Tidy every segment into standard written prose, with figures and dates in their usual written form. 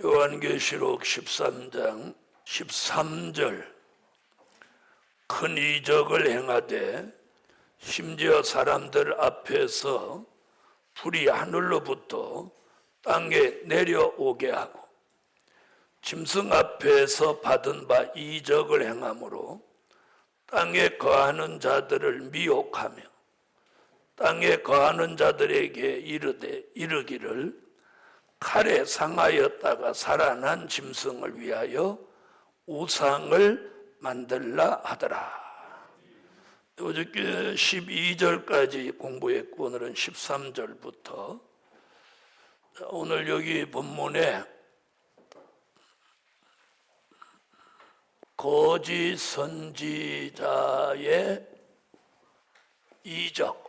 요한계시록 13장 13절 큰 이적을 행하되 심지어 사람들 앞에서 불이 하늘로부터 땅에 내려오게 하고 짐승 앞에서 받은 바 이적을 행함으로 땅에 거하는 자들을 미혹하며 땅에 거하는 자들에게 이르기를 칼에 상하였다가 살아난 짐승을 위하여 우상을 만들라 하더라. 어저께 12절까지 공부했고 오늘은 13절부터 오늘 여기 본문에 거짓 선지자의 이적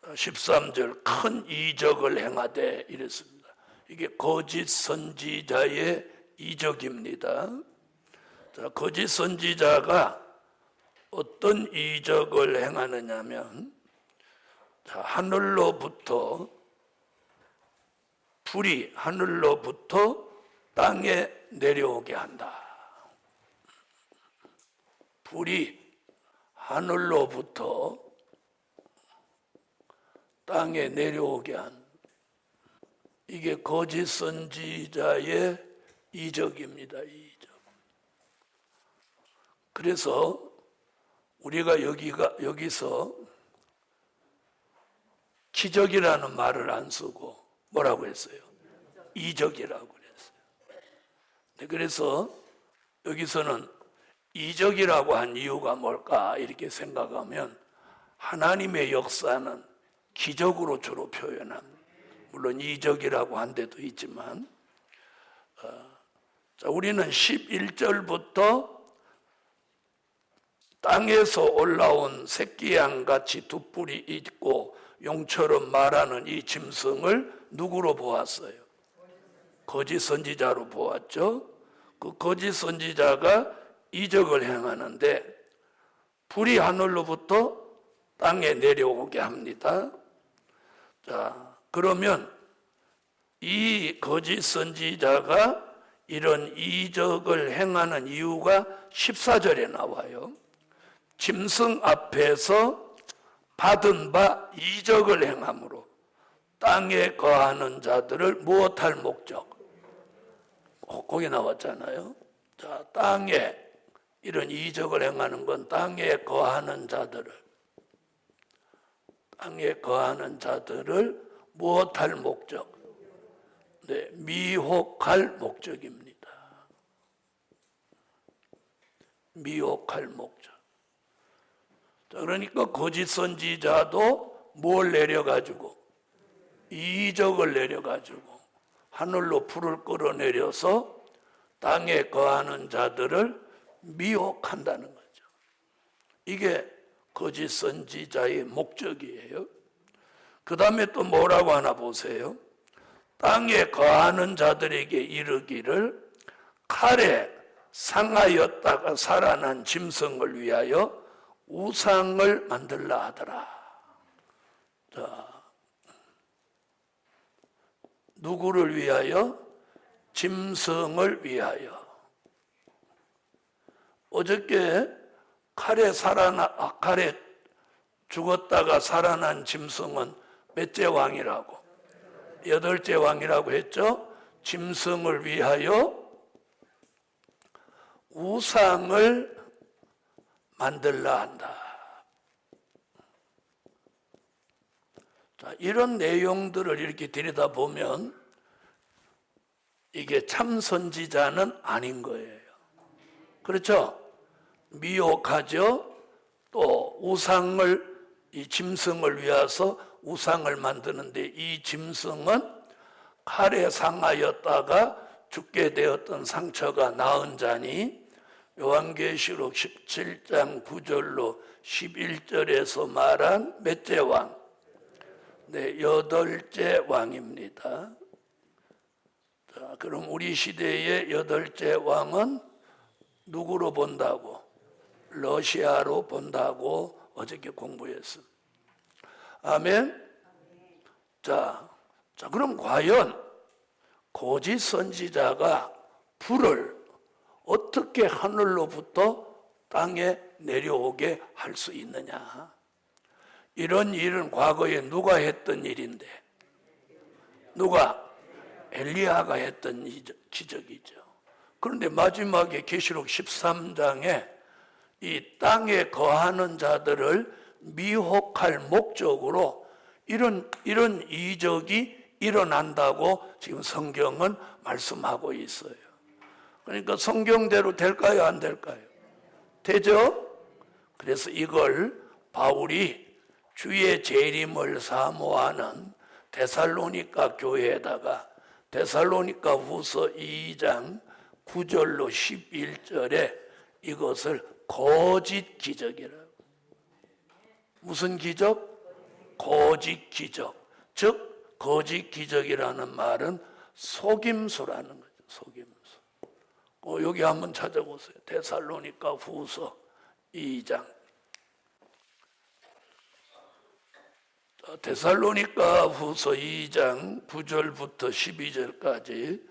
13절 큰 이적을 행하되 이랬습니다. 이게 거짓 선지자의 이적입니다. 자, 거짓 선지자가 어떤 이적을 행하느냐면 하늘로부터 불이 하늘로부터 땅에 내려오게 한다. 불이 하늘로부터 땅에 내려오게 한 이게 거짓 선지자의 이적입니다. 이적. 그래서 우리가 여기서 기적이라는 말을 안 쓰고 뭐라고 했어요? 이적이라고 그랬어요. 네, 그래서 여기서는 이적이라고 한 이유가 뭘까 이렇게 생각하면 하나님의 역사는 기적으로 주로 표현합니다. 물론 이적이라고 한 데도 있지만 우리는 11절부터 땅에서 올라온 새끼양같이 두 뿔이 있고 용처럼 말하는 이 짐승을 누구로 보았어요? 거짓 선지자로 보았죠. 그 거짓 선지자가 이적을 행하는데 불이 하늘로부터 땅에 내려오게 합니다. 자, 그러면 이 거짓 선지자가 이런 이적을 행하는 이유가 14절에 나와요. 짐승 앞에서 받은 바 이적을 행함으로 땅에 거하는 자들을 무엇할 목적? 거기 나왔잖아요. 자, 땅에 이런 이적을 행하는 건 땅에 거하는 자들을 무엇할 목적? 네, 미혹할 목적입니다. 미혹할 목적. 자, 그러니까 거짓 선지자도 뭘 내려가지고 이적을 내려가지고 하늘로 불을 끌어내려서 땅에 거하는 자들을 미혹한다는 거죠. 이게 거짓 선지자의 목적이에요. 그 다음에 또 뭐라고 하나 보세요. 땅에 거하는 자들에게 이르기를 칼에 상하였다가 살아난 짐승을 위하여 우상을 만들라 하더라. 자, 누구를 위하여? 짐승을 위하여. 어저께 칼에 죽었다가 살아난 짐승은 몇째 왕이라고? 8째 왕이라고 했죠. 짐승을 위하여 우상을 만들라 한다. 자, 이런 내용들을 이렇게 들여다보면 이게 참 선지자는 아닌 거예요. 그렇죠? 미혹하죠. 또 우상을 이 짐승을 위해서 우상을 만드는데 이 짐승은 칼에 상하였다가 죽게 되었던 상처가 나은 자니 요한계시록 17장 9절로 11절에서 말한 몇째 왕? 네, 8째 왕입니다. 자, 그럼 우리 시대의 8째 왕은 누구로 본다고? 러시아로 본다고 어저께 공부했습니다. 아멘? 자, 그럼 과연 거짓 선지자가 불을 어떻게 하늘로부터 땅에 내려오게 할 수 있느냐? 이런 일은 과거에 누가 했던 일인데? 누가? 엘리야가 했던 기적이죠. 그런데 마지막에 계시록 13장에 이 땅에 거하는 자들을 미혹할 목적으로 이런 이적이 일어난다고 지금 성경은 말씀하고 있어요. 그러니까 성경대로 될까요? 안 될까요? 되죠? 그래서 이걸 바울이 주의 재림을 사모하는 데살로니가 교회에다가 데살로니가 후서 2장 9절로 11절에 이것을 거짓 기적이라고. 무슨 기적? 거짓 기적. 즉 거짓 기적이라는 말은 속임수라는 거죠. 속임수. 여기 한번 찾아보세요. 데살로니가 후서 2장. 데살로니가 후서 2장 9절부터 12절까지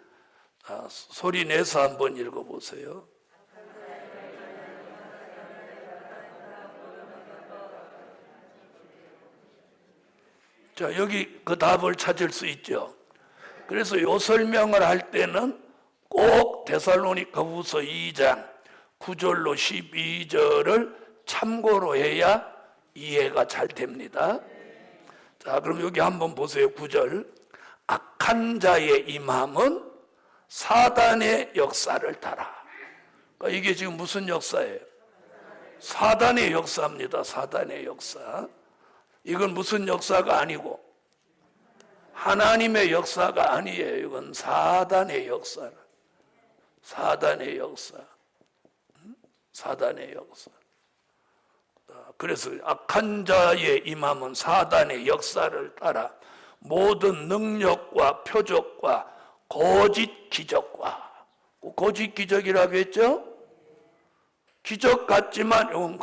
소리 내서 한번 읽어보세요. 자, 여기 그 답을 찾을 수 있죠. 그래서 이 설명을 할 때는 꼭 데살로니가 후서 2장 9절로 12절을 참고로 해야 이해가 잘 됩니다. 자, 그럼 여기 한번 보세요. 9절. 악한 자의 임함은 사단의 역사를 따라. 그러니까 이게 지금 무슨 역사예요? 사단의 역사입니다. 사단의 역사. 이건 무슨 역사가 아니고 하나님의 역사가 아니에요. 이건 사단의 역사. 사단의 역사. 사단의 역사. 그래서 악한 자의 임함은 사단의 역사를 따라 모든 능력과 표적과 거짓 기적과, 거짓 기적이라고 했죠? 기적 같지만 이건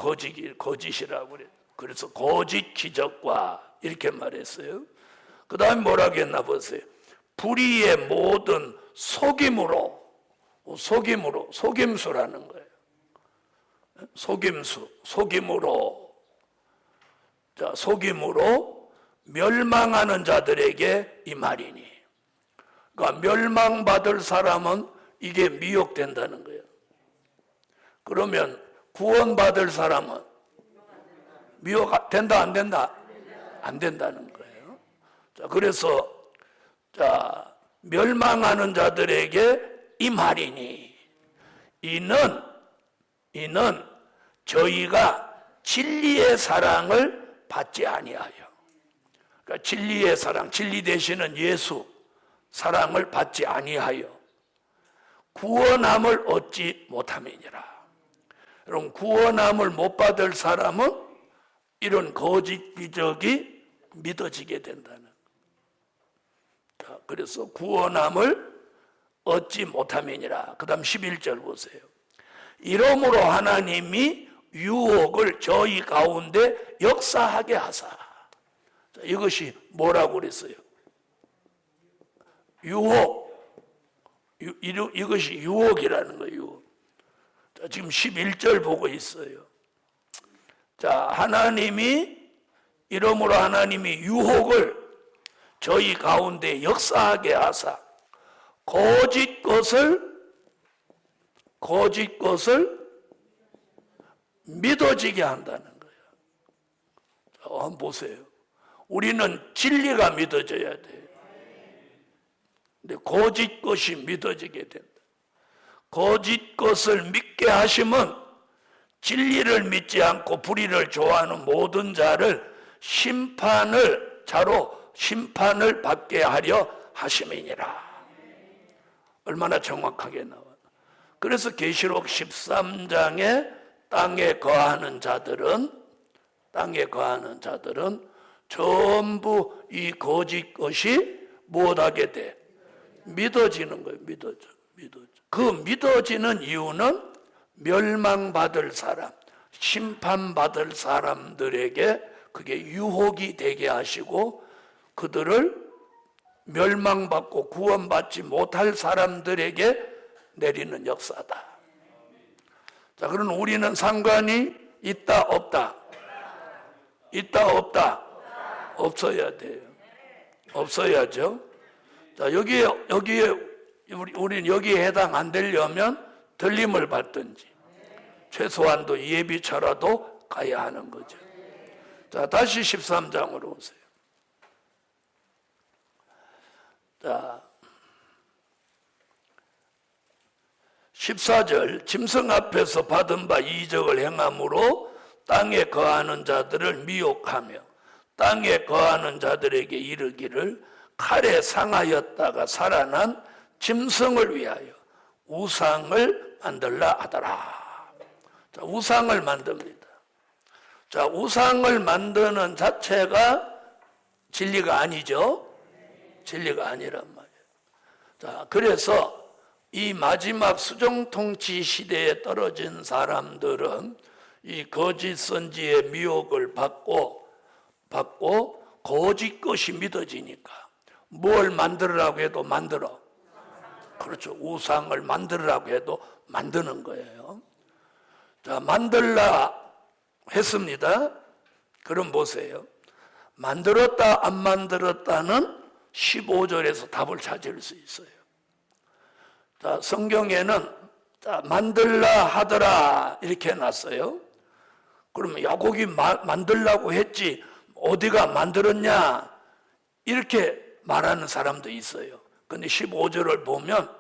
거짓이라고 그래요. 그래서 거짓 기적과 이렇게 말했어요. 그 다음에 뭐라고 했나 보세요. 불의의 모든 속임으로, 속임수라는 거예요. 속임으로. 자, 속임으로 멸망하는 자들에게 이 말이니. 그러니까 멸망받을 사람은 이게 미혹된다는 거예요. 그러면 구원받을 사람은 미혹된다, 안 된다? 안 된다는 거예요. 자, 그래서 멸망하는 자들에게 이 말이니. 이는 저희가 진리의 사랑을 받지 아니하여. 그러니까 진리의 사랑, 진리 되시는 예수 사랑을 받지 아니하여 구원함을 얻지 못함이니라. 여러분, 구원함을 못 받을 사람은 이런 거짓 기적이 믿어지게 된다는 거예요. 자, 그래서 구원함을 얻지 못함이니라. 그 다음 11절 보세요. 이러므로 하나님이 유혹을 저희 가운데 역사하게 하사. 자, 이것이 뭐라고 그랬어요? 유혹. 이것이 유혹이라는 거예요. 유혹. 자, 지금 11절 보고 있어요. 자, 이러므로 하나님이 유혹을 저희 가운데 역사하게 하사 거짓 것을 믿어지게 한다는 거예요. 자, 한번 보세요. 우리는 진리가 믿어져야 돼요. 근데 거짓 것이 믿어지게 된다. 거짓 것을 믿게 하시면 진리를 믿지 않고 불의를 좋아하는 모든 자를 심판을 받게 하려 하심이니라. 얼마나 정확하게 나와요. 그래서 계시록 13장에 땅에 거하는 자들은 전부 이 거짓 것이 무엇하게 돼? 믿어지는 거예요. 믿어져. 그 믿어지는 이유는 멸망받을 사람, 심판받을 사람들에게 그게 유혹이 되게 하시고 그들을 멸망받고 구원받지 못할 사람들에게 내리는 역사다. 자, 그럼 우리는 상관이 있다 없다? 있다 없다? 없어야 돼요. 없어야죠. 자, 여기에 우리는 여기에 해당 안 되려면 들림을 받든지 최소한도 예비차라도 가야 하는 거죠. 자, 다시 13장으로 오세요. 자, 14절 짐승 앞에서 받은 바 이적을 행함으로 땅에 거하는 자들을 미혹하며 땅에 거하는 자들에게 이르기를 칼에 상하였다가 살아난 짐승을 위하여 우상을 만들라 하더라. 자, 우상을 만듭니다. 자, 우상을 만드는 자체가 진리가 아니죠. 진리가 아니란 말이에요. 자, 그래서 이 마지막 수정통치 시대에 떨어진 사람들은 이 거짓 선지의 미혹을 받고 거짓 것이 믿어지니까 뭘 만들으라고 해도 만들어. 그렇죠. 우상을 만들으라고 해도 만드는 거예요. 자, 만들라 했습니다. 그럼 보세요. 만들었다 안 만들었다는 15절에서 답을 찾을 수 있어요. 자, 성경에는 자, 만들라 하더라 이렇게 해놨어요. 그러면 야, 거기 만들라고 했지 어디가 만들었냐 이렇게 말하는 사람도 있어요. 근데 15절을 보면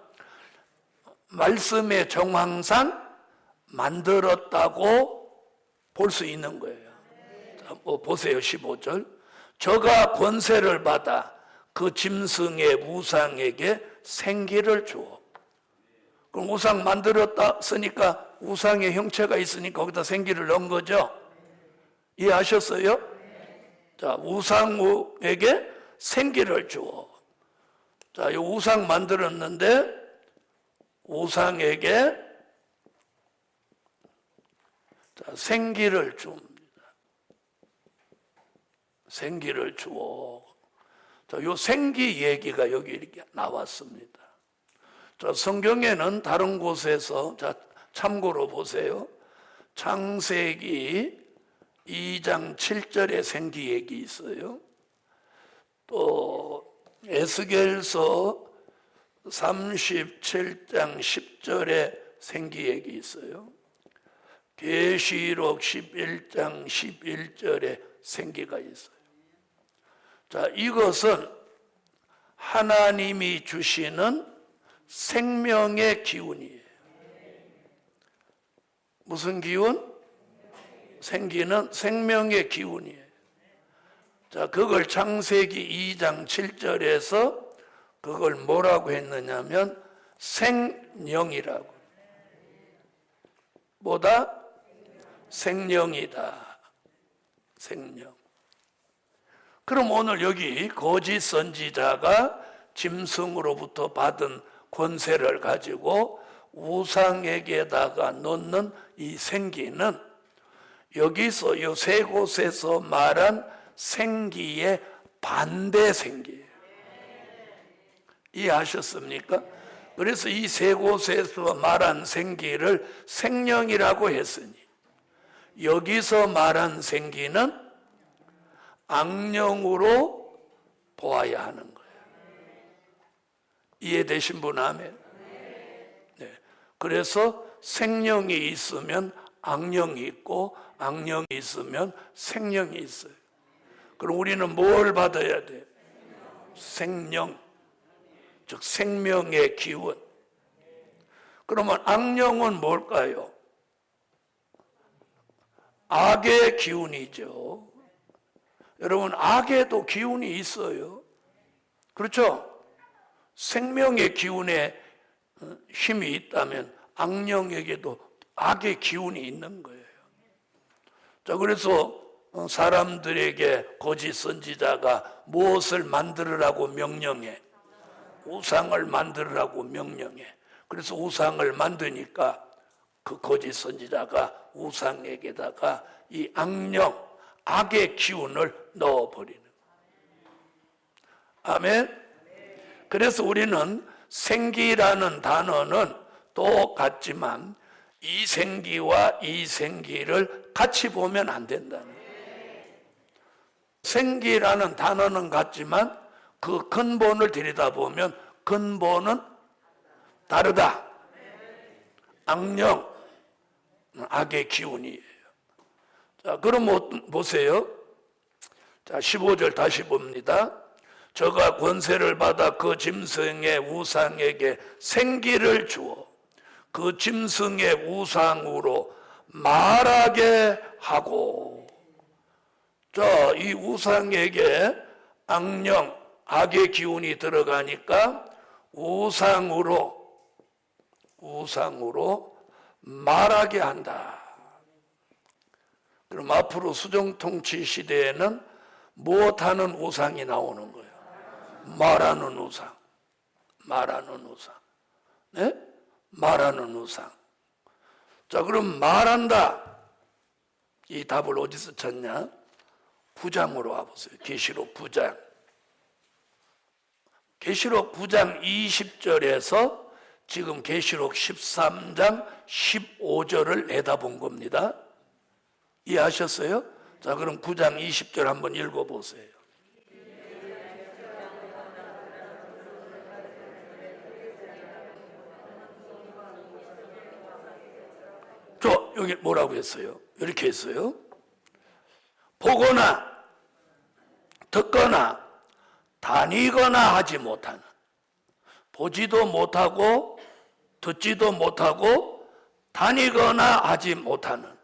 말씀의 정황상 만들었다고 볼 수 있는 거예요. 자, 보세요. 15절. 저가 권세를 받아 그 짐승의 우상에게 생기를 주어. 그럼 우상 만들었다 쓰니까 우상의 형체가 있으니까 거기다 생기를 넣은 거죠. 이해하셨어요? 자, 우상에게 생기를 주어. 자, 이 우상 만들었는데 우상에게 자, 생기를 줍니다. 생기를 주어. 자, 요 생기 얘기가 여기 이렇게 나왔습니다. 자, 성경에는 다른 곳에서 자, 참고로 보세요. 창세기 2장 7절에 생기 얘기 있어요. 또 에스겔서 37장 10절에 생기 얘기 있어요. 계시록 11장 11절에 생기가 있어요. 자, 이것은 하나님이 주시는 생명의 기운이에요. 무슨 기운? 생기는 생명의 기운이에요. 자, 그걸 창세기 2장 7절에서 그걸 뭐라고 했느냐면 생령이라고. 뭐다? 생령이다. 생령. 그럼 오늘 여기 거짓 선지자가 짐승으로부터 받은 권세를 가지고 우상에게다가 놓는 이 생기는 여기서 이 세 곳에서 말한 생기의 반대 생기예요. 이해하셨습니까? 그래서 이 세 곳에서 말한 생기를 생령이라고 했으니 여기서 말한 생기는 악령으로 보아야 하는 거예요. 이해되신 분 아멘? 네. 그래서 생령이 있으면 악령이 있고 악령이 있으면 생령이 있어요. 그럼 우리는 뭘 받아야 돼요? 생령, 즉 생명의 기운. 그러면 악령은 뭘까요? 악의 기운이죠. 여러분, 악에도 기운이 있어요. 그렇죠? 생명의 기운에 힘이 있다면 악령에게도 악의 기운이 있는 거예요. 자, 그래서 사람들에게 거짓 선지자가 무엇을 만들으라고 명령해? 우상을 만들으라고 명령해. 그래서 우상을 만드니까 그 거짓 선지자가 우상에게다가 이 악령, 악의 기운을 넣어버리는 거예요. 아멘? 그래서 우리는 생기라는 단어는 똑같지만 이 생기와 이 생기를 같이 보면 안 된다는 거예요. 생기라는 단어는 같지만 그 근본을 들여다보면 근본은 다르다. 악령, 악의 기운이에요. 자, 그럼 보세요. 자, 15절 다시 봅니다. 저가 권세를 받아 그 짐승의 우상에게 생기를 주어 그 짐승의 우상으로 말하게 하고. 자, 이 우상에게 악령, 악의 기운이 들어가니까 우상으로 말하게 한다. 그럼 앞으로 수정통치 시대에는 무엇하는 우상이 나오는 거예요? 말하는 우상. 네? 말하는 우상. 자, 그럼 말한다. 이 답을 어디서 찾냐? 9장으로 와보세요. 계시록 9장. 계시록 9장 20절에서 지금 계시록 13장 15절을 내다본 겁니다. 이해하셨어요? 자, 그럼 9장 20절 한번 읽어보세요. 여기 뭐라고 했어요? 이렇게 했어요. 보거나 듣거나 다니거나 하지 못하는, 보지도 못하고 듣지도 못하고 다니거나 하지 못하는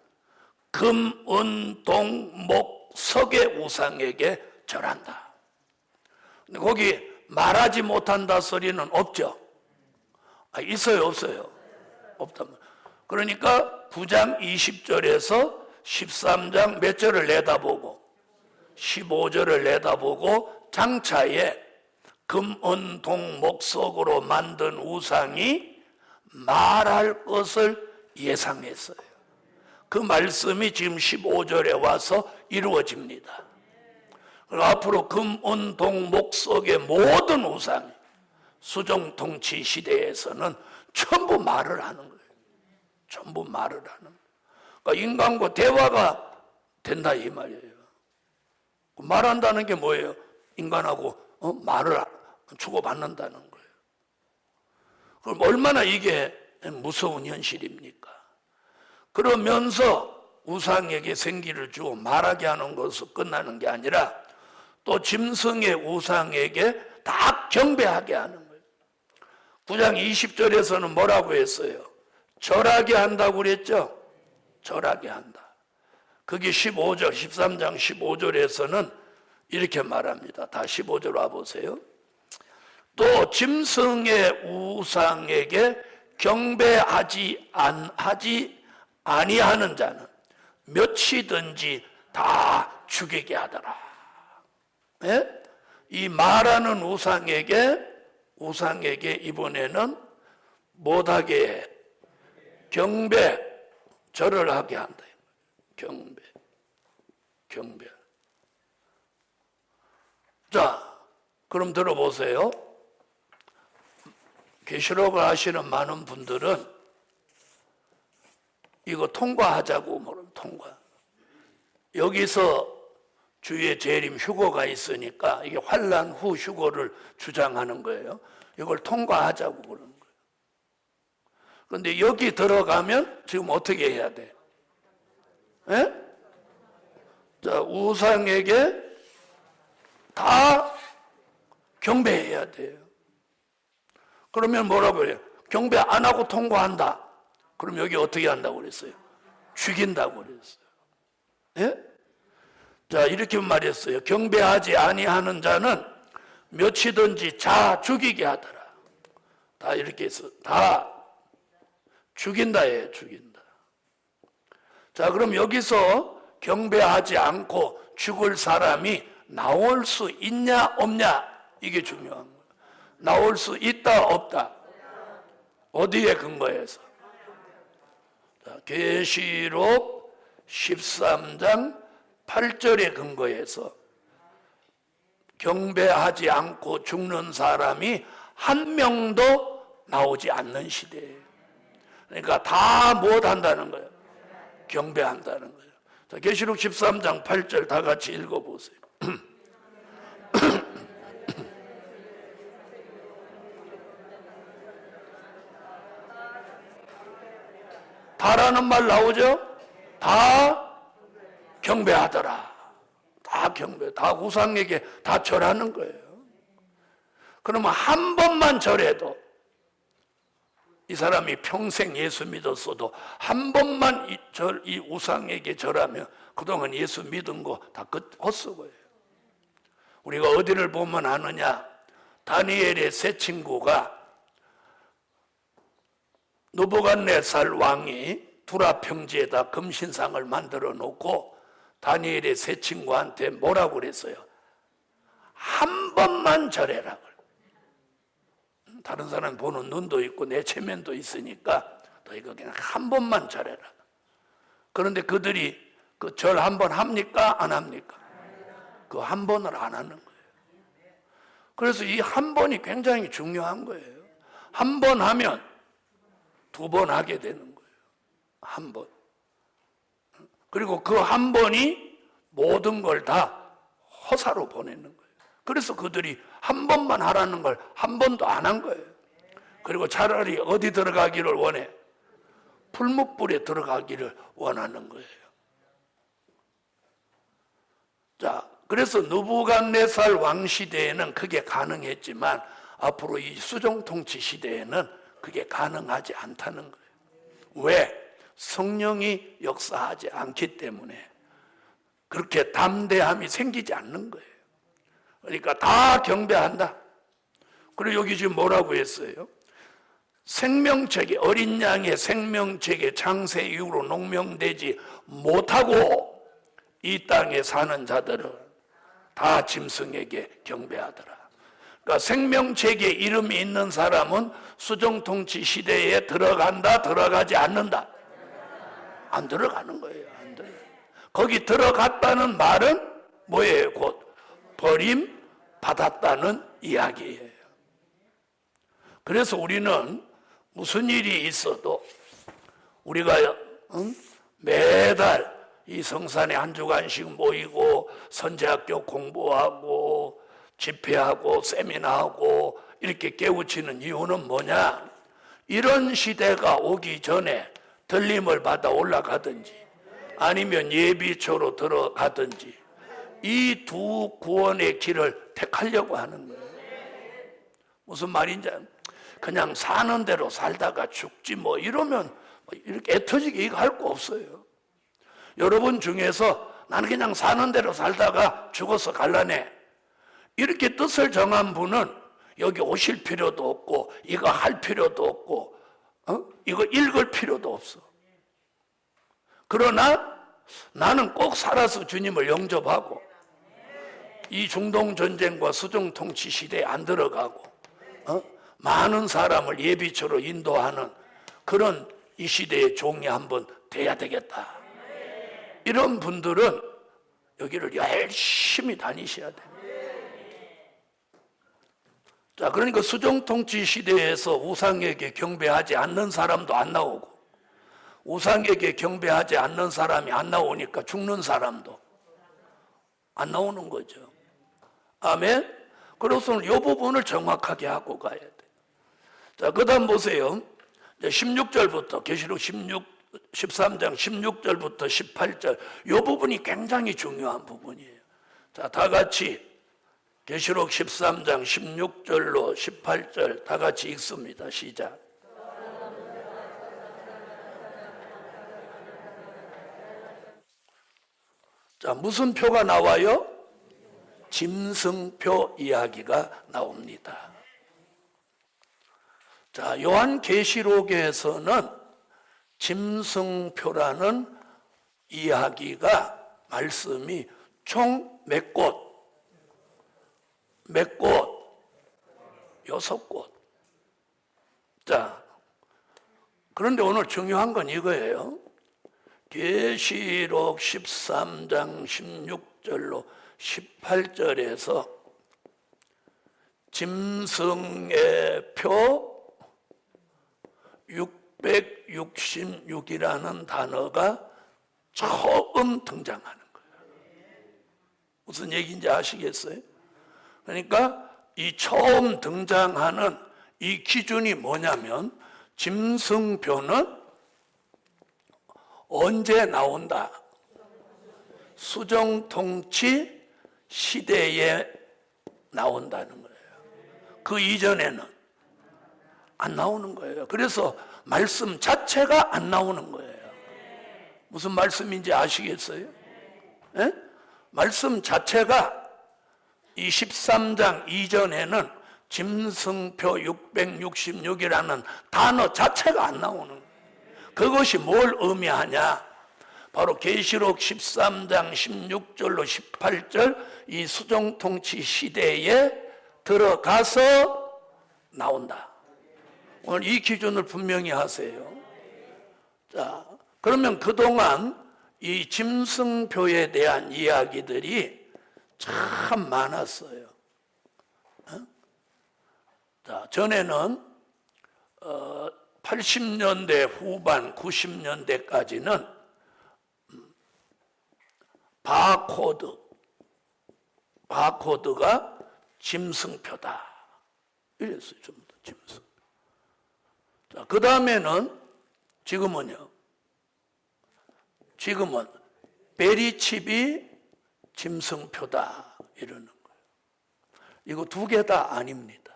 금, 은, 동, 목, 석의 우상에게 절한다. 근데 거기 말하지 못한다 소리는 없죠? 있어요, 없어요? 없다. 그러니까 9장 20절에서 13장 몇 절을 내다보고 15절을 내다보고 장차에 금, 은, 동, 목, 석으로 만든 우상이 말할 것을 예상했어요. 그 말씀이 지금 15절에 와서 이루어집니다. 앞으로 금, 은, 동, 목, 석의 모든 우상이 수정통치 시대에서는 전부 말을 하는 거예요. 전부 말을 하는 거예요. 그러니까 인간과 대화가 된다 이 말이에요. 말한다는 게 뭐예요? 인간하고 말을 주고받는다는 거예요. 그럼 얼마나 이게 무서운 현실입니까? 그러면서 우상에게 생기를 주고 말하게 하는 것으로 끝나는 게 아니라 또 짐승의 우상에게 다 경배하게 하는 거예요. 9장 20절에서는 뭐라고 했어요? 절하게 한다고 그랬죠? 절하게 한다. 그게 15절, 13장 15절에서는 이렇게 말합니다. 다 15절 와보세요. 또 짐승의 우상에게 경배하지 아니하는 자는 몇이든지 다 죽이게 하더라. 네? 이 말하는 우상에게 이번에는 못하게 해. 경배, 절을 하게 한다. 경배. 자, 그럼 들어보세요. 계시록을 하시는 많은 분들은 이거 통과하자고 모르는 통과. 여기서 주의 재림 휴거가 있으니까 이게 환난 후 휴거를 주장하는 거예요. 이걸 통과하자고 그러는 거예요. 그런데 여기 들어가면 지금 어떻게 해야 돼? 예? 자, 우상에게 다 경배해야 돼요. 그러면 뭐라고 해요? 경배 안 하고 통과한다. 그럼 여기 어떻게 한다고 그랬어요? 죽인다고 그랬어요. 예? 자, 이렇게 말했어요. 경배하지 아니하는 자는 몇이든지 자 죽이게 하더라. 다 이렇게 해서 다 죽인다예요. 죽인다. 자, 그럼 여기서 경배하지 않고 죽을 사람이 나올 수 있냐 없냐 이게 중요한 거예요. 나올 수 있다 없다. 어디에 근거해서? 자, 계시록 13장 8절에 근거해서 경배하지 않고 죽는 사람이 한 명도 나오지 않는 시대예요. 그러니까 다 못한다는 거예요. 경배한다는 거예요. 자, 계시록 13장 8절 다 같이 읽어보세요. 다라는 말 나오죠? 다 경배하더라. 다 경배, 다 우상에게 다 절하는 거예요. 그러면 한 번만 절해도, 이 사람이 평생 예수 믿었어도 한 번만 이 우상에게 절하면 그동안 예수 믿은 거 다 헛수고예요. 우리가 어디를 보면 아느냐? 다니엘의 세 친구가 느부갓네살 왕이 두라 평지에다 금신상을 만들어 놓고 다니엘의 세 친구한테 뭐라고 그랬어요? 한 번만 절해라. 다른 사람 보는 눈도 있고 내 체면도 있으니까 너희가 그냥 한 번만 절해라. 그런데 그들이 그 절 한 번 합니까? 안 합니까? 그 한 번을 안 하는 거예요. 그래서 이 한 번이 굉장히 중요한 거예요. 한 번 하면 두 번 하게 되는 거예요. 한 번. 그리고 그 한 번이 모든 걸 다 허사로 보내는 거예요. 그래서 그들이 한 번만 하라는 걸 한 번도 안 한 거예요. 그리고 차라리 어디 들어가기를 원해? 풀무불에 들어가기를 원하는 거예요. 자, 그래서 느부갓네살 왕 시대에는 그게 가능했지만 앞으로 이 수정통치 시대에는 그게 가능하지 않다는 거예요. 왜? 성령이 역사하지 않기 때문에 그렇게 담대함이 생기지 않는 거예요. 그러니까 다 경배한다. 그리고 여기 지금 뭐라고 했어요? 생명책에, 어린 양의 생명책에 창세 이후로 농명되지 못하고 이 땅에 사는 자들은 다 짐승에게 경배하더라. 그러니까 생명책에 이름이 있는 사람은 수정통치 시대에 들어간다, 들어가지 않는다? 안 들어가는 거예요. 안 들어가요. 거기 들어갔다는 말은 뭐예요? 곧 버림 받았다는 이야기예요. 그래서 우리는 무슨 일이 있어도 우리가 매달 이 성산에 한 주간씩 모이고 선제학교 공부하고 집회하고 세미나하고 이렇게 깨우치는 이유는 뭐냐? 이런 시대가 오기 전에 들림을 받아 올라가든지 아니면 예비초로 들어가든지 이 두 구원의 길을 택하려고 하는 거예요. 무슨 말인지 그냥 사는 대로 살다가 죽지 뭐 이러면 이렇게 애터지게 이거 할 거 없어요. 여러분 중에서 나는 그냥 사는 대로 살다가 죽어서 갈라네 이렇게 뜻을 정한 분은 여기 오실 필요도 없고 이거 할 필요도 없고 이거 읽을 필요도 없어. 그러나 나는 꼭 살아서 주님을 영접하고 이 중동전쟁과 수정통치 시대에 안 들어가고 많은 사람을 예비처로 인도하는 그런 이 시대의 종이 한번 돼야 되겠다. 이런 분들은 여기를 열심히 다니셔야 돼요. 자, 그러니까 수정통치 시대에서 우상에게 경배하지 않는 사람도 안 나오고 우상에게 경배하지 않는 사람이 안 나오니까 죽는 사람도 안 나오는 거죠. 아멘? 그래서 이 부분을 정확하게 하고 가야 돼. 자, 그 다음 보세요. 16절부터, 계시록 13장 16절부터 18절, 이 부분이 굉장히 중요한 부분이에요. 자, 다 같이 계시록 13장 16절로 18절 다 같이 읽습니다. 시작. 자, 무슨 표가 나와요? 짐승표 이야기가 나옵니다. 자, 요한계시록에서는 짐승표라는 이야기가 말씀이 총 몇 곳? 몇 곳? 6곳. 자, 그런데 오늘 중요한 건 이거예요. 계시록 13장 16절로 18절에서 짐승의 표 666이라는 단어가 처음 등장하는 거예요. 무슨 얘기인지 아시겠어요? 그러니까 이 처음 등장하는 이 기준이 뭐냐면 짐승표는 언제 나온다? 수정통치 시대에 나온다는 거예요. 그 이전에는 안 나오는 거예요. 그래서 말씀 자체가 안 나오는 거예요. 무슨 말씀인지 아시겠어요? 네? 말씀 자체가 이 13장 이전에는 짐승표 666이라는 단어 자체가 안 나오는 거예요. 그것이 뭘 의미하냐? 바로 계시록 13장 16절로 18절 이 수정통치 시대에 들어가서 나온다. 오늘 이 기준을 분명히 하세요. 자, 그러면 그동안 이 짐승표에 대한 이야기들이 참 많았어요. 자, 전에는 80년대 후반 90년대까지는 바코드가 짐승표다 이랬어요. 좀 더 짐승. 자, 그 다음에는 지금은 베리칩이 짐승표다 이러는 거예요. 이거 두 개 다 아닙니다.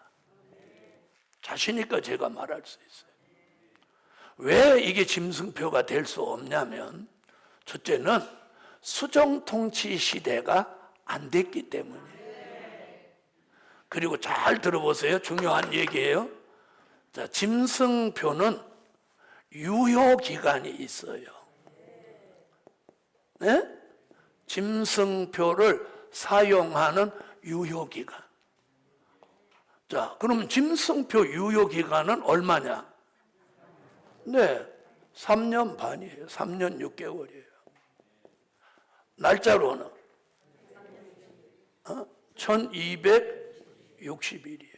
자신있게 제가 말할 수 있어요. 왜 이게 짐승표가 될 수 없냐면 첫째는 수정통치 시대가 안 됐기 때문이에요. 그리고 잘 들어보세요. 중요한 얘기예요. 자, 짐승표는 유효기간이 있어요. 네? 짐승표를 사용하는 유효기간. 자, 그럼 짐승표 유효기간은 얼마냐? 네, 3년 반이에요. 3년 6개월이에요. 날짜로는 1260일이에요.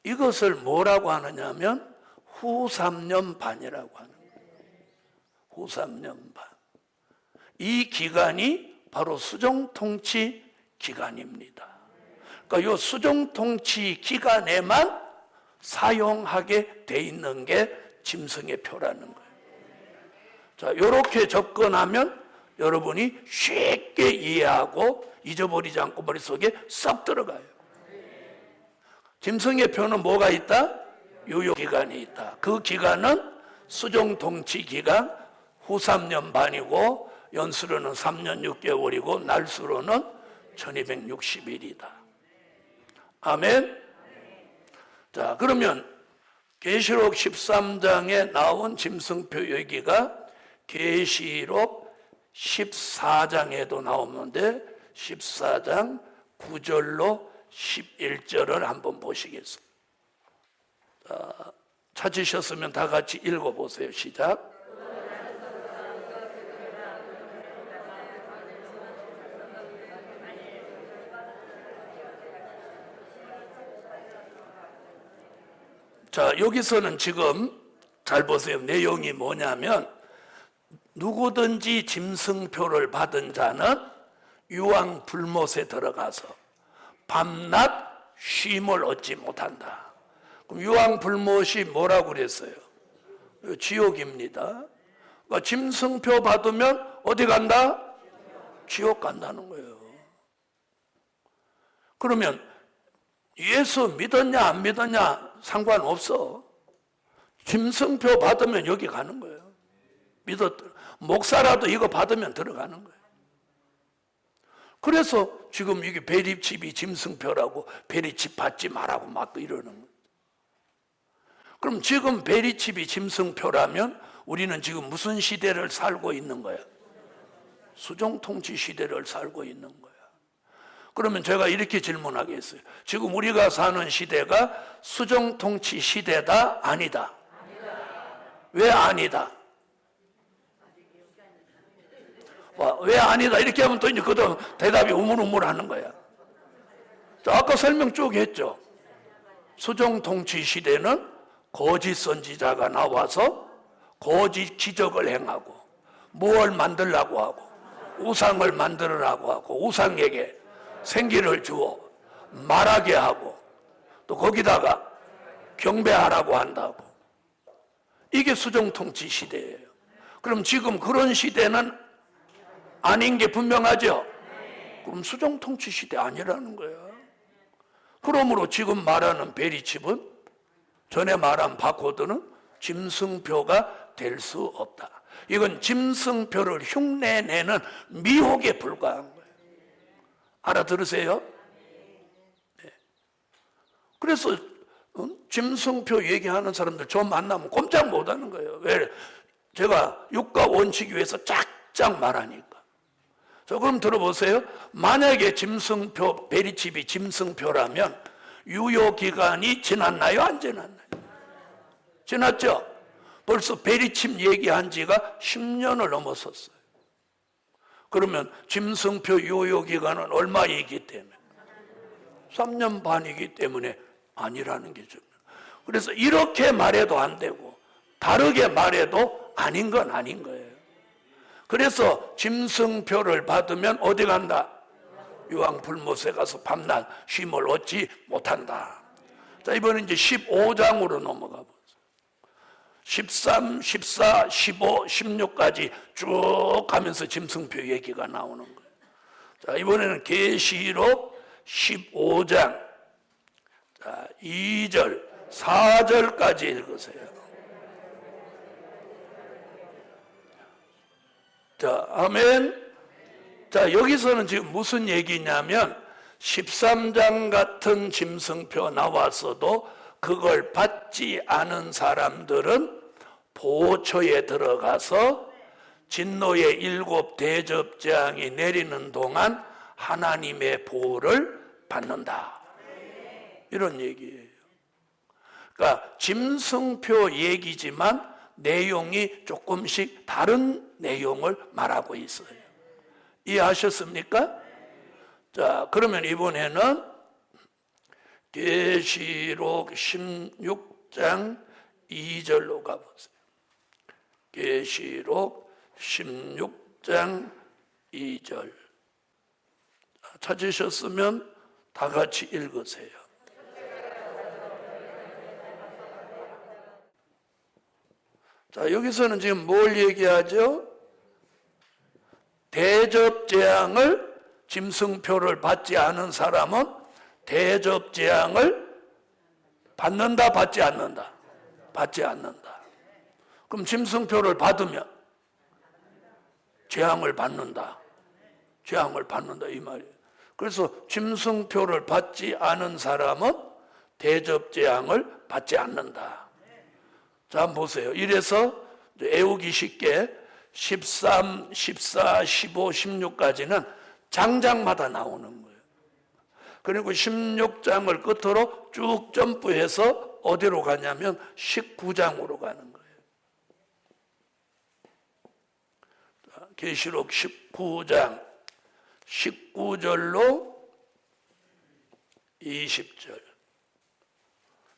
이것을 뭐라고 하느냐면 후 3년 반이라고 하는 거예요. 후 3년 반. 이 기간이 바로 수정통치 기간입니다. 그러니까 이 수정통치 기간에만 사용하게 돼 있는 게 짐승의 표라는 거예요. 자, 이렇게 접근하면 여러분이 쉽게 이해하고 잊어버리지 않고 머릿속에 싹 들어가요. 짐승의 표는 뭐가 있다? 유효기간이 있다. 그 기간은 수정통치 기간 후 3년 반이고 연수로는 3년 6개월이고 날수로는 1260일이다. 아멘. 자, 그러면 계시록 13장에 나온 짐승표 얘기가 계시록 14장에도 나오는데 14장 9절로 11절을 한번 보시겠습니다. 자, 찾으셨으면 다 같이 읽어보세요. 시작. 자, 여기서는 지금 잘 보세요. 내용이 뭐냐면 누구든지 짐승표를 받은 자는 유황 불못에 들어가서 밤낮 쉼을 얻지 못한다. 그럼 유황 불못이 뭐라고 그랬어요? 지옥입니다. 그러니까 짐승표 받으면 어디 간다? 지옥 간다는 거예요. 그러면 예수 믿었냐 안 믿었냐 상관없어. 짐승표 받으면 여기 가는 거예요. 목사라도 이거 받으면 들어가는 거예요. 그래서 지금 이게 베리칩이 짐승표라고 베리칩 받지 말라고 막 이러는 거예요. 그럼 지금 베리칩이 짐승표라면 우리는 지금 무슨 시대를 살고 있는 거야? 수정통치 시대를 살고 있는 거야. 그러면 제가 이렇게 질문하겠어요. 지금 우리가 사는 시대가 수정통치 시대다? 아니다? 왜 아니다? 왜 아니다? 이렇게 하면 또 이제 그다음 대답이 우물우물 하는 거야. 아까 설명 쭉 했죠. 수정통치 시대는 거짓 선지자가 나와서 거짓 기적을 행하고 뭘 만들라고 하고 우상을 만들으라고 하고 우상에게 생기를 주어 말하게 하고 또 거기다가 경배하라고 한다고. 이게 수정통치 시대예요. 그럼 지금 그런 시대는 아닌 게 분명하죠? 그럼 수정통치 시대 아니라는 거야. 그러므로 지금 말하는 베리칩은, 전에 말한 바코드는 짐승표가 될 수 없다. 이건 짐승표를 흉내내는 미혹에 불과한 거예요. 알아들으세요? 네. 그래서 짐승표 얘기하는 사람들 저 만나면 꼼짝 못하는 거예요. 왜? 제가 육가 원칙 위해서 쫙쫙 말하니까. 자, 그럼 들어보세요. 만약에 짐승표, 베리칩이 짐승표라면 유효기간이 지났나요? 안 지났나요? 지났죠? 벌써 베리칩 얘기한 지가 10년을 넘었었어요. 그러면 짐승표 유효기간은 얼마이기 때문에? 3년 반이기 때문에 아니라는 게죠. 그래서 이렇게 말해도 안 되고 다르게 말해도 아닌 건 아닌 거예요. 그래서 짐승표를 받으면 어디 간다? 유황불못에 가서 밤낮 쉼을 얻지 못한다. 자, 이번에 이제 15장으로 넘어가 보세요. 13, 14, 15, 16까지 쭉 가면서 짐승표 얘기가 나오는 거예요. 자, 이번에는 계시록 15장 2절, 4절까지 읽으세요. 자, 아멘. 자, 여기서는 지금 무슨 얘기냐면 13장 같은 짐승표 나왔어도 그걸 받지 않은 사람들은 보초에 들어가서 진노의 7 대접재앙이 내리는 동안 하나님의 보호를 받는다. 이런 얘기예요. 그러니까 짐승표 얘기지만 내용이 조금씩 다른 내용을 말하고 있어요. 이해하셨습니까? 자, 그러면 이번에는 계시록 16장 2절로 가보세요. 계시록 16장 2절. 찾으셨으면 다 같이 읽으세요. 자, 여기서는 지금 뭘 얘기하죠? 대접재앙을, 짐승표를 받지 않은 사람은 대접재앙을 받는다, 받지 않는다? 받지 않는다. 그럼 짐승표를 받으면 재앙을 받는다. 재앙을 받는다, 이 말이에요. 그래서 짐승표를 받지 않은 사람은 대접재앙을 받지 않는다. 자, 한번 보세요. 이래서 애우기 쉽게 13, 14, 15, 16까지는 장장마다 나오는 거예요. 그리고 16장을 끝으로 쭉 점프해서 어디로 가냐면 19장으로 가는 거예요. 계시록 19장 19절로 20절.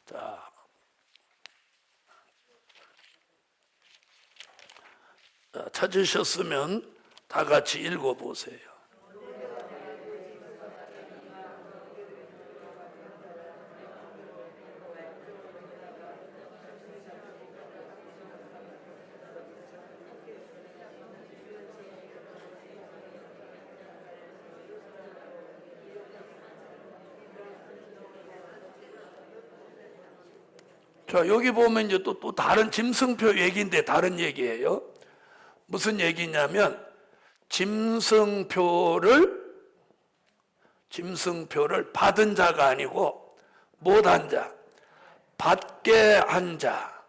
자, 찾으셨으면 다 같이 읽어보세요. 자, 여기 보면 이제 또 다른 짐승표 얘기인데 다른 얘기예요. 무슨 얘기냐면 짐승표를 받은 자가 아니고 못한 자, 받게 한 자,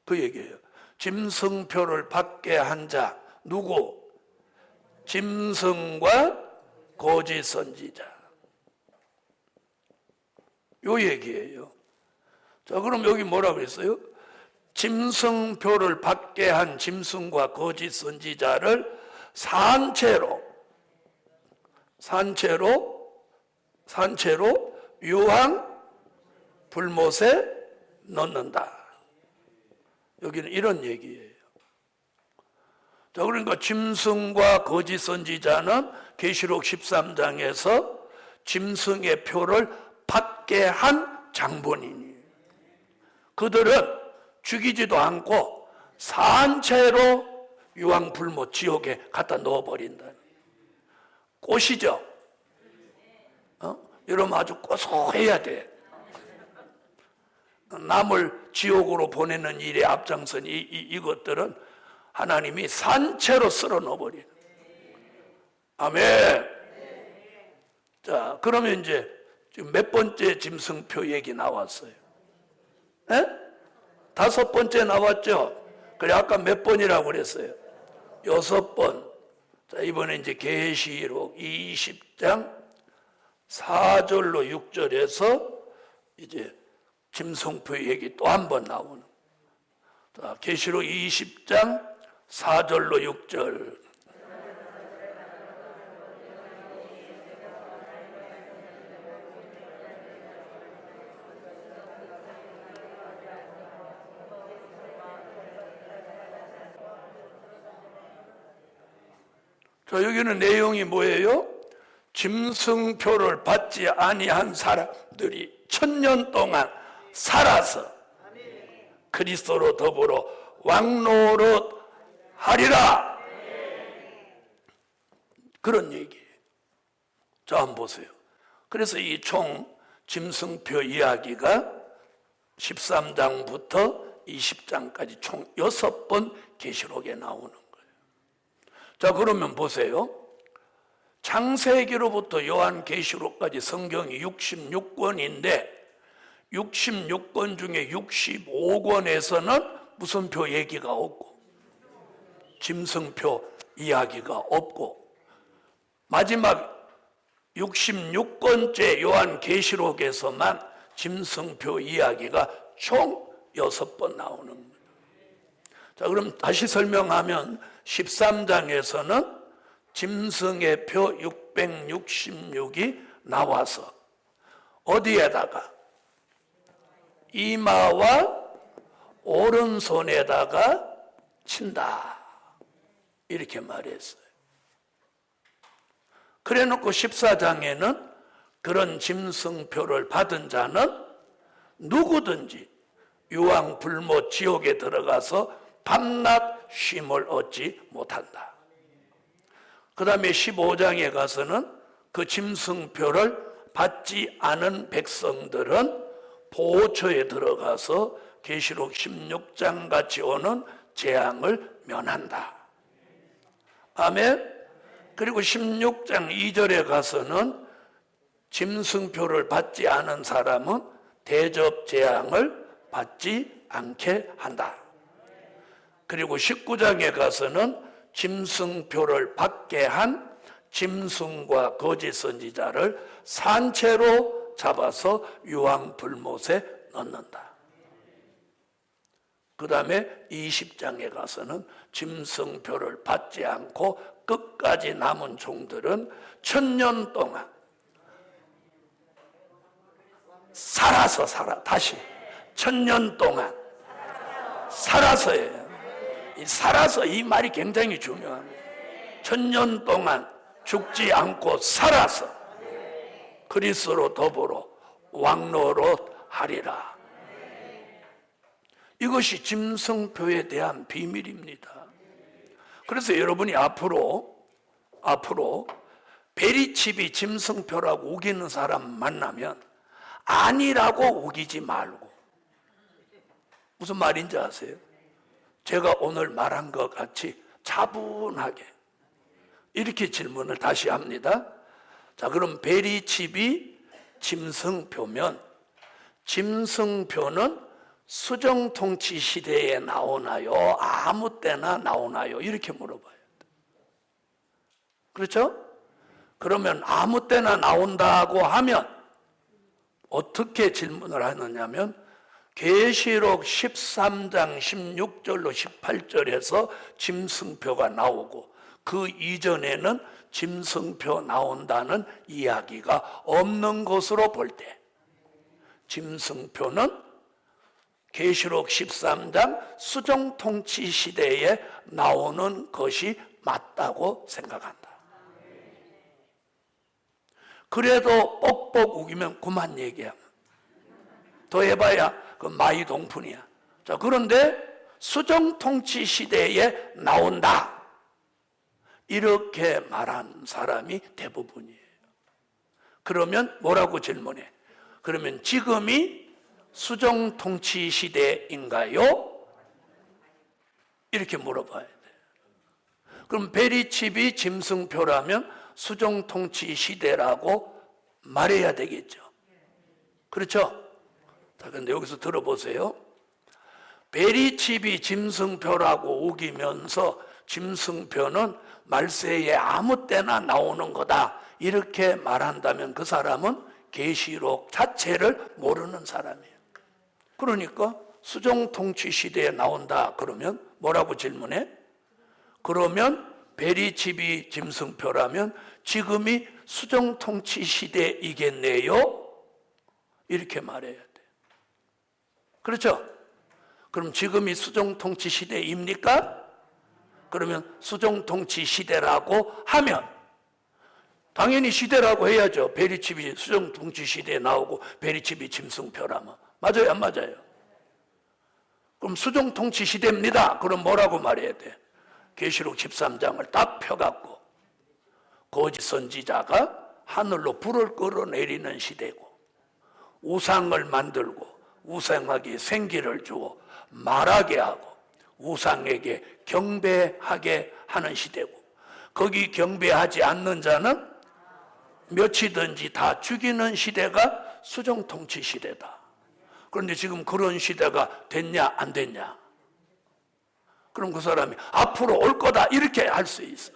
그 얘기예요. 짐승표를 받게 한 자, 누구? 짐승과 거짓 선지자. 요 얘기예요. 자, 그럼 여기 뭐라고 그랬어요? 짐승표를 받게 한 짐승과 거짓 선지자를 산채로 산채로 유황 불못에 넣는다. 여기는 이런 얘기예요. 자, 그러니까 짐승과 거짓 선지자는 계시록 13장에서 짐승의 표를 받게 한 장본인이에요. 그들은 죽이지도 않고 산채로 유황불못 지옥에 갖다 넣어버린다. 꽃이죠. 이러면 아주 고소해야 돼. 남을 지옥으로 보내는 일에 앞장선 이것들은 하나님이 산채로 쓸어 넣어버리는. 아멘. 자, 그러면 이제 지금 몇 번째 짐승표 얘기 나왔어요? 에? 5번째 나왔죠? 그래, 아까 몇 번이라고 그랬어요? 6번. 자, 이번에 이제 계시록 20장 4절로 6절에서 이제 짐승표 얘기 또 한 번 나오는. 자, 계시록 20장 4절로 6절. 자, 여기는 내용이 뭐예요? 짐승표를 받지 아니한 사람들이 1000년 동안 살아서 그리스도로 더불어 왕노릇 하리라. 그런 얘기예요. 자, 한번 보세요. 그래서 이 총 짐승표 이야기가 13장부터 20장까지 총 6번 계시록에 나오는 거예요. 자, 그러면 보세요. 창세기로부터 요한계시록까지 성경이 66권인데 66권 중에 65권에서는 무슨 표 얘기가 없고 짐승표 이야기가 없고 마지막 66권째 요한계시록에서만 짐승표 이야기가 총 6번 나오는 거예요. 자, 그럼 다시 설명하면 13장에서는 짐승의 표 666이 나와서 어디에다가? 이마와 오른손에다가 친다. 이렇게 말했어요. 그래 놓고 14장에는 그런 짐승표를 받은 자는 누구든지 유황불못 지옥에 들어가서 밤낮 쉼을 얻지 못한다. 그 다음에 15장에 가서는 그 짐승표를 받지 않은 백성들은 보호처에 들어가서 계시록 16장 같이 오는 재앙을 면한다. 아멘. 그리고 16장 2절에 가서는 짐승표를 받지 않은 사람은 대접 재앙을 받지 않게 한다. 그리고 19장에 가서는 짐승표를 받게 한 짐승과 거짓 선지자를 산채로 잡아서 유황불못에 넣는다. 그 다음에 20장에 가서는 짐승표를 받지 않고 끝까지 남은 종들은 1000년 동안 다시 1000년 동안 살아서예요. 살아서 이 말이 굉장히 중요합니다. 1000년 동안 죽지 않고 살아서 그리스도로 더불어 왕노릇 하리라. 이것이 짐승표에 대한 비밀입니다. 그래서 여러분이 앞으로 베리칩이 짐승표라고 우기는 사람 만나면 아니라고 우기지 말고. 무슨 말인지 아세요? 제가 오늘 말한 것 같이 차분하게 이렇게 질문을 다시 합니다. 자, 그럼 베리칩이 짐승표면 짐승표는 수정통치 시대에 나오나요? 아무 때나 나오나요? 이렇게 물어봐요. 그렇죠? 그러면 아무 때나 나온다고 하면 어떻게 질문을 하느냐면 계시록 13장 16절로 18절에서 짐승표가 나오고 그 이전에는 짐승표 나온다는 이야기가 없는 것으로 볼 때, 짐승표는 계시록 13장 수정통치 시대에 나오는 것이 맞다고 생각한다. 그래도 뻑뻑 우기면 그만 얘기야. 더 해봐야 그 마이동풍이야. 자, 그런데 수정통치 시대에 나온다, 이렇게 말한 사람이 대부분이에요. 그러면 뭐라고 질문해? 그러면 지금이 수정통치 시대인가요? 이렇게 물어봐야 돼. 그럼 베리칩이 짐승표라면 수정통치 시대라고 말해야 되겠죠. 그렇죠? 자, 근데 여기서 들어보세요. 베리칩이 짐승표라고 우기면서 짐승표는 말세에 아무 때나 나오는 거다, 이렇게 말한다면 그 사람은 계시록 자체를 모르는 사람이에요. 그러니까 수정통치 시대에 나온다 그러면 뭐라고 질문해? 그러면 베리칩이 짐승표라면 지금이 수정통치 시대이겠네요? 이렇게 말해야 돼. 그렇죠? 그럼 지금이 수정통치 시대입니까? 그러면 수정통치 시대라고 하면 당연히 시대라고 해야죠. 베리칩이 수정통치 시대에 나오고 베리칩이 짐승표라면. 맞아요, 안 맞아요? 그럼 수정통치 시대입니다. 그럼 뭐라고 말해야 돼? 계시록 13장을 딱 펴갖고 거짓 선지자가 하늘로 불을 끌어내리는 시대고, 우상을 만들고 우상에게 생기를 주어 말하게 하고 우상에게 경배하게 하는 시대고, 거기 경배하지 않는 자는 몇이든지 다 죽이는 시대가 수정통치 시대다. 그런데 지금 그런 시대가 됐냐 안 됐냐? 그럼 그 사람이 앞으로 올 거다 이렇게 할 수 있어.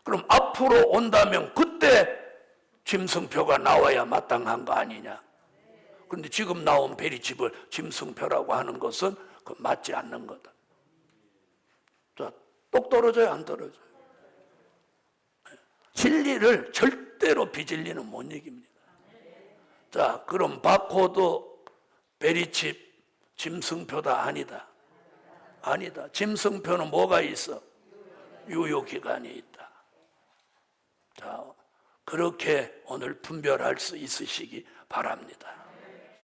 그럼 앞으로 온다면 그때 짐승표가 나와야 마땅한 거 아니냐? 그런데 지금 나온 베리칩을 짐승표라고 하는 것은 그 맞지 않는 거다. 자, 똑 떨어져요, 안 떨어져요? 진리를 절대로 비진리는 못 얘기입니다. 자, 그럼 바코드 베리칩 짐승표다 아니다? 아니다. 짐승표는 뭐가 있어? 유효기간이 있다. 자, 그렇게 오늘 분별할 수 있으시기 바랍니다.